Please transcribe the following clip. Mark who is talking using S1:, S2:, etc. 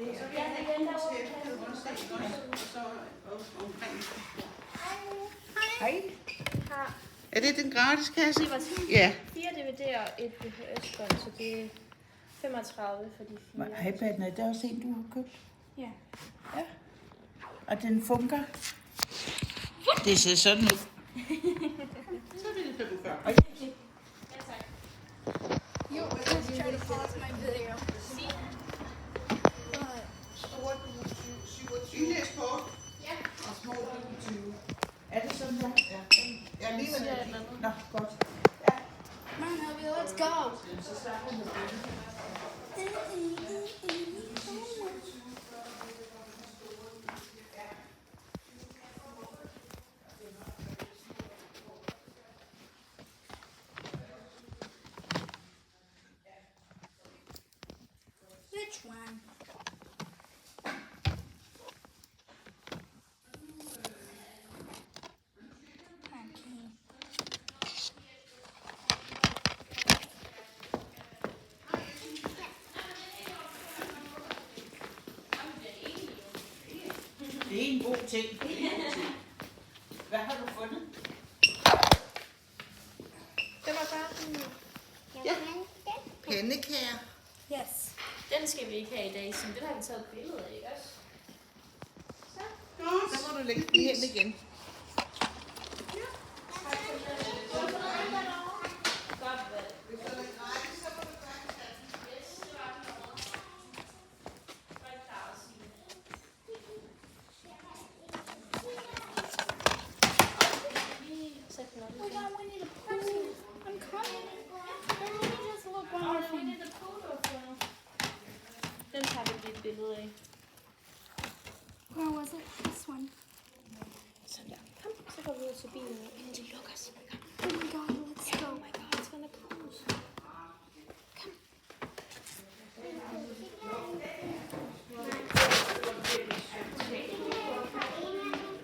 S1: Så vi har ikke tæppet rundstykke også, og så omkring.
S2: Hej.
S1: Er det den gratis kasse?
S3: Det var
S1: Ja.
S3: 4 DVD'er og et VHS-bånd, så det er 35 for de 4.
S2: iPad'en, er det også en, du har købt?
S3: Ja.
S2: Ja. Og den fungerer?
S1: Det ser sådan ud. Så er det 45.
S3: Ja, tak.
S4: You just try to pause my video.
S1: Sygelægskort.
S4: Ja.
S1: Og små 20.
S2: Er det sådan der?
S1: Ja. Jeg lige ved det.
S2: Nå, godt.
S4: Come on, Elvia, let's go.
S2: Så starter vi.
S4: Which one? Okay.
S2: Det er en god ting. Hvad har du fundet?
S3: Det var bare
S1: Ja. Pandekager.
S4: Yes.
S3: den skal vi ikke have i dag, så den har vi taget et billede af, ikke også?
S1: Nå, så må du lægge den hen igen.
S3: Godt valg.
S1: Hvis den er gratis, så må du gøre det.
S3: Yes, det var den over. Var ikke klar at sige det. Lige sæt den op
S4: Oh my
S3: igen.
S4: god, we need a pool. I'm coming. Let me just look one more
S3: We
S4: thing.
S3: need a photo of them. Den tager vi lige et billede af.
S4: Where was it? This one.
S3: Sådan der. Kom, så går vi ud til bilen, inden de lukker os.
S4: Oh my god,